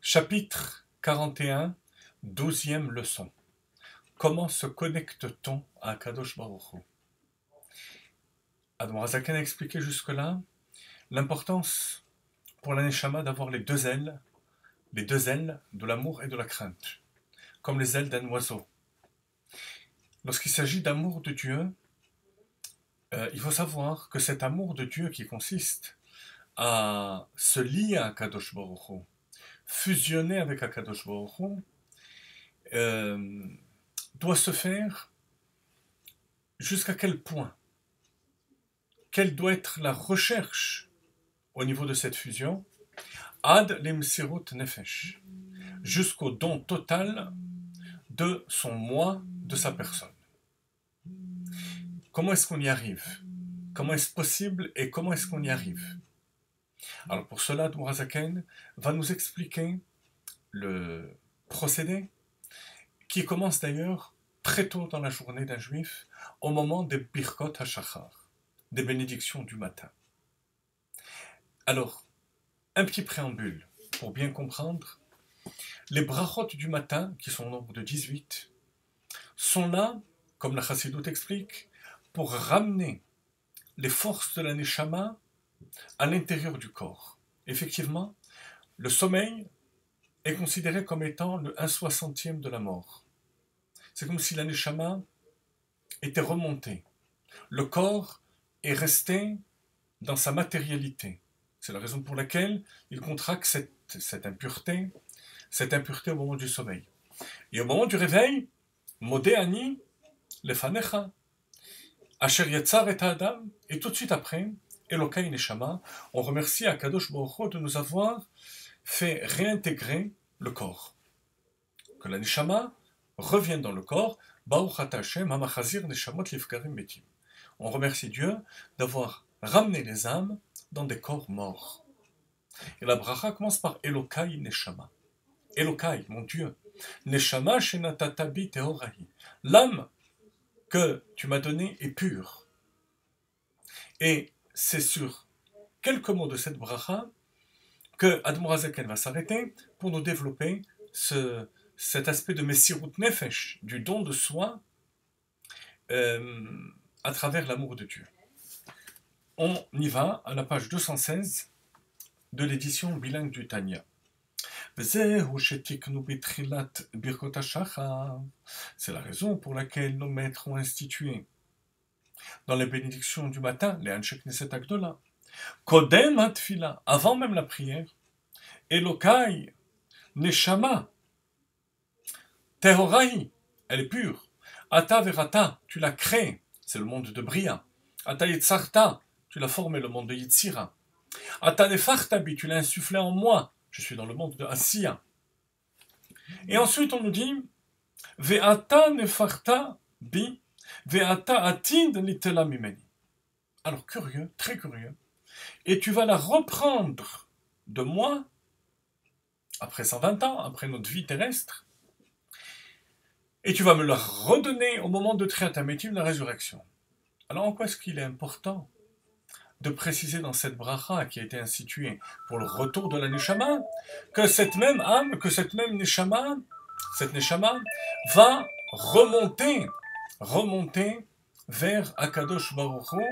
Chapitre 41, 12e leçon. Comment se connecte-t-on à Kadosh Baruch Hu? Admorazaken a expliqué jusque-là l'importance pour la Neshama d'avoir les deux ailes de l'amour et de la crainte, comme les ailes d'un oiseau. Lorsqu'il s'agit d'amour de Dieu, il faut savoir que cet amour de Dieu qui consiste à se lier à Kadosh Baruch Hu, fusionner avec Akadosh Baruch Hu, doit se faire jusqu'à quel point? Quelle doit être la recherche au niveau de cette fusion? Ad lemsirut nefesh, jusqu'au don total de son moi, de sa personne. Comment est-ce qu'on y arrive? Comment est-ce possible et comment est-ce qu'on y arrive? Alors pour cela, Admorazaken va nous expliquer le procédé qui commence d'ailleurs très tôt dans la journée d'un juif, au moment des Birkot HaShachar, des bénédictions du matin. Alors, un petit préambule pour bien comprendre. Les brachot du matin, qui sont au nombre de 18, sont là, comme la Chassidoute explique, pour ramener les forces de la Neshama à l'intérieur du corps. Effectivement, le sommeil est considéré comme étant le 1/60e de la mort. C'est comme si la Neshama était remontée. Le corps est resté dans sa matérialité. C'est la raison pour laquelle il contracte cette impureté au moment du sommeil. Et au moment du réveil, Modé Ani, Lefanecha, Asher Yatzar et Adam, et tout de suite après, Elokai Neshama, on remercie Akadosh Baruch Hu de nous avoir fait réintégrer le corps. Que la Neshama revienne dans le corps, Baruch Ata Hashem, Hamachazir Neshamot Lifkarim Betim. On remercie Dieu d'avoir ramené les âmes dans des corps morts. Et la bracha commence par Elokai Neshama. Elokai, mon Dieu. Neshama Shenatatabi Teorahi. L'âme que tu m'as donnée est pure. Et c'est sur quelques mots de cette bracha que Admorazaken va s'arrêter pour nous développer cet aspect de Messirut Nefesh, du don de soi, à travers l'amour de Dieu. On y va à la page 216 de l'édition bilingue du Tanya. C'est la raison pour laquelle nos maîtres ont institué dans les bénédictions du matin, les Anshek Knesset Agdola, Kodem Hatfila, avant même la prière, Elokai, Neshama, Tehorai, elle est pure, Ata Verata, tu l'as créée, c'est le monde de Bria, Ata Yitzarta, tu l'as formé, le monde de Yitzira, Ata Nefartabi, tu l'as insufflé en moi, je suis dans le monde de Asiya. Et ensuite on nous dit, Ve'ata Nefarta bi, Ve'ata Atid Litela Mimeni. Alors curieux, très curieux, et tu vas la reprendre de moi, après 120 ans, après notre vie terrestre, et tu vas me la redonner au moment de Triatamétim, de la résurrection. Alors en quoi est-ce qu'il est important de préciser dans cette bracha qui a été instituée pour le retour de la Neshama, que cette même âme, que cette même Neshama, cette Neshama va remonter vers Akadosh Baruch Hu,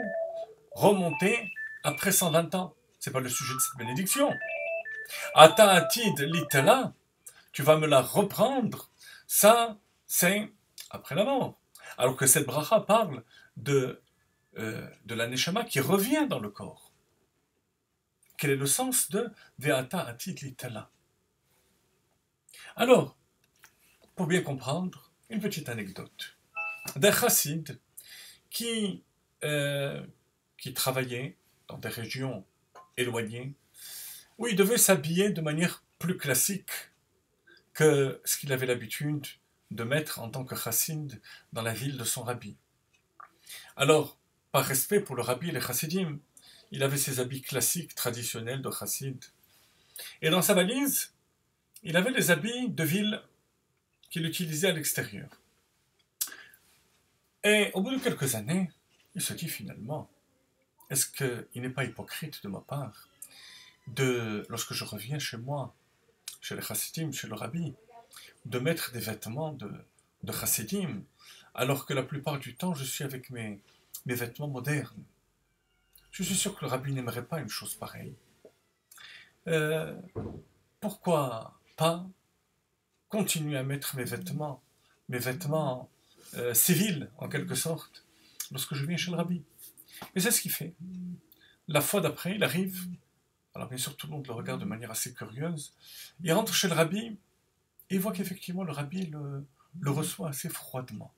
remonter après 120 ans. C'est pas le sujet de cette bénédiction. Ata atid litela, tu vas me la reprendre, ça c'est après la mort. Alors que cette bracha parle de la Neshama qui revient dans le corps. Quel est le sens de Ve'ata atid litela? Alors, pour bien comprendre, une petite anecdote d'un chassid qui travaillait dans des régions éloignées où il devait s'habiller de manière plus classique que ce qu'il avait l'habitude de mettre en tant que chassid dans la ville de son rabbi. Alors, par respect pour le rabbi et les chassidim, il avait ses habits classiques, traditionnels de chassid. Et dans sa valise, il avait les habits de ville qu'il utilisait à l'extérieur. Et au bout de quelques années, il se dit finalement, est-ce qu'il n'est pas hypocrite de ma part lorsque je reviens chez moi, chez les chassidim, chez le rabbi, de mettre des vêtements de chassidim, alors que la plupart du temps, je suis avec mes vêtements modernes. Je suis sûr que le rabbi n'aimerait pas une chose pareille. Euh, Pourquoi pas continuer à mettre mes vêtements civils, en quelque sorte, lorsque je viens chez le rabbi? Et c'est ce qu'il fait. La fois d'après, il arrive, alors bien sûr tout le monde le regarde de manière assez curieuse, il rentre chez le rabbi, et il voit qu'effectivement le rabbi le reçoit assez froidement.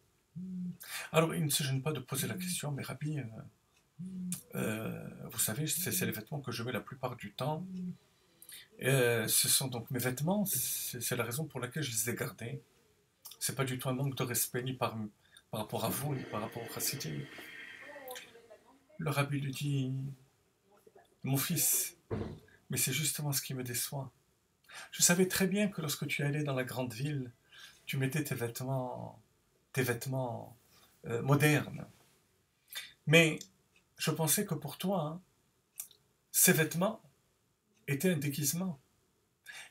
Alors il ne se gêne pas de poser la question, mais rabbi, vous savez, c'est les vêtements que je mets la plupart du temps, ce sont donc mes vêtements, c'est la raison pour laquelle je les ai gardés. C'est pas du tout un manque de respect ni par rapport à vous, ni par rapport au chassidim. Le rabbi lui dit, mon fils, mais c'est justement ce qui me déçoit. Je savais très bien que lorsque tu allais dans la grande ville, tu mettais tes vêtements modernes. Mais je pensais que pour toi, hein, ces vêtements étaient un déguisement.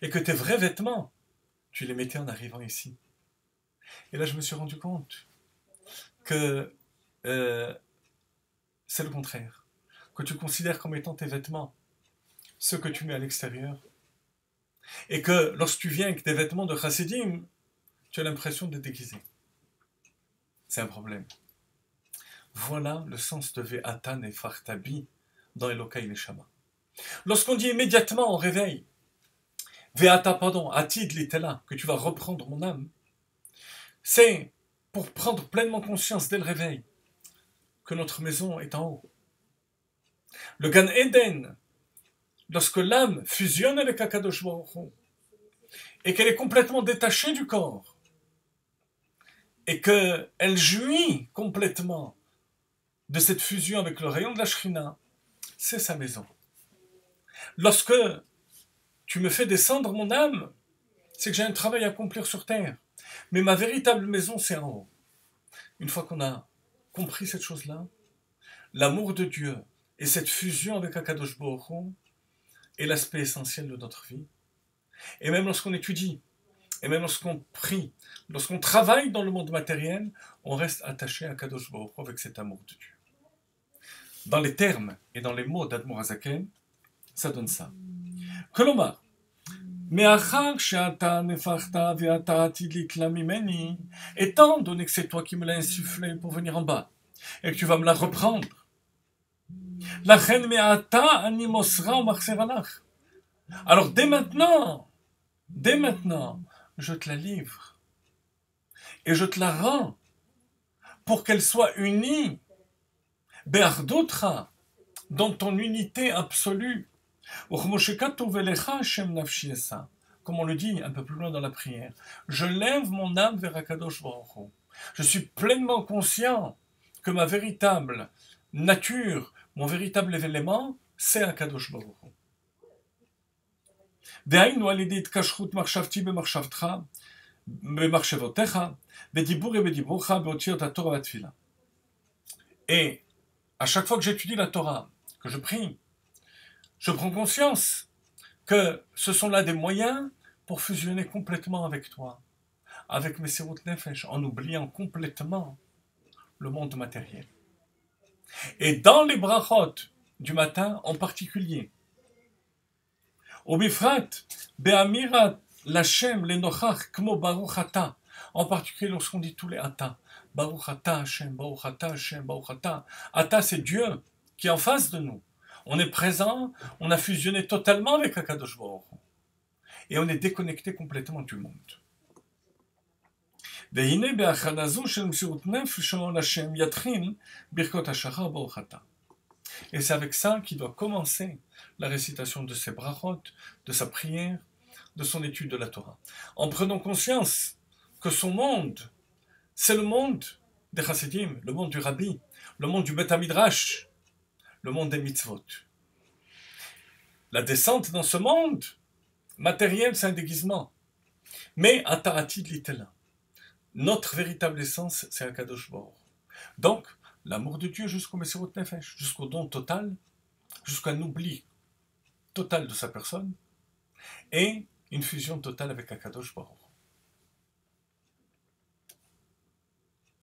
Et que tes vrais vêtements, tu les mettais en arrivant ici. Et là, je me suis rendu compte que c'est le contraire. Que tu considères comme étant tes vêtements ceux que tu mets à l'extérieur. Et que lorsque tu viens avec des vêtements de chassidim, tu as l'impression de déguiser. C'est un problème. Voilà le sens de Ve'atan et Fartabi dans Elokai Neshama. Lorsqu'on dit immédiatement au réveil, Ve'ata, pardon, Atid litela, que tu vas reprendre mon âme, c'est pour prendre pleinement conscience dès le réveil que notre maison est en haut. Le Gan Eden, lorsque l'âme fusionne avec Akadosh Baruch Hu, et qu'elle est complètement détachée du corps, et qu'elle jouit complètement de cette fusion avec le rayon de la Shrina, c'est sa maison. Lorsque tu me fais descendre mon âme, c'est que j'ai un travail à accomplir sur terre. Mais ma véritable maison, c'est en haut. Une fois qu'on a compris cette chose-là, l'amour de Dieu et cette fusion avec Akadosh Baruch Hu est l'aspect essentiel de notre vie. Et même lorsqu'on étudie, et même lorsqu'on prie, lorsqu'on travaille dans le monde matériel, on reste attaché à Akadosh Baruch Hu avec cet amour de Dieu. Dans les termes et dans les mots d'Admor HaZaken, ça donne ça. כלומר, מאחר שאתה נפחת ואתה עתיד לתלה ממני, étant donné que c'est toi qui me l'as insufflé pour venir en bas, et que tu vas me la reprendre, לכן מעתה אני מוסרה ומחזירה לך. Alors dès maintenant, je te la livre, et je te la rends, pour qu'elle soit unie, be'achdotra, dans ton unité absolue. Comme on le dit un peu plus loin dans la prière, je lève mon âme vers Akadosh Baruch Hu. Je suis pleinement conscient que ma véritable nature, mon véritable élément, c'est Akadosh Baruch Hu. דהיינו על ידי התקשרות מחשבתי במחשבתך, במחשבותיך, בדיבור ובדיבורך, באותיות התורה והתפילה. Et à chaque fois que j'étudie la Torah, que je prie, je prends conscience que ce sont là des moyens pour fusionner complètement avec toi, avec mes Mesirut Nefesh, en oubliant complètement le monde matériel. Et dans les brachot du matin en particulier, au bifrat, be'amirat l'Hashem l'enochach kmo baruch ata, en particulier lorsqu'on dit tous les ata, baruch ata Hashem, baruch ata Hashem, baruch ata. Ata, c'est Dieu qui est en face de nous. On est présent, on a fusionné totalement avec Akadosh Baruch Hu. Et on est déconnecté complètement du monde. Et c'est avec ça qu'il doit commencer la récitation de ses brachot, de sa prière, de son étude de la Torah. En prenant conscience que son monde, c'est le monde des chassidim, le monde du rabbi, le monde du Bet HaMidrash, le monde des mitzvot. La descente dans ce monde matériel, c'est un déguisement. Mais Ata'atid litela. Notre véritable essence, c'est Akadosh Baruch Hu. Donc, l'amour de Dieu jusqu'au Mesirut Nefesh, jusqu'au don total, jusqu'à un oubli total de sa personne, et une fusion totale avec Akadosh Baruch Hu.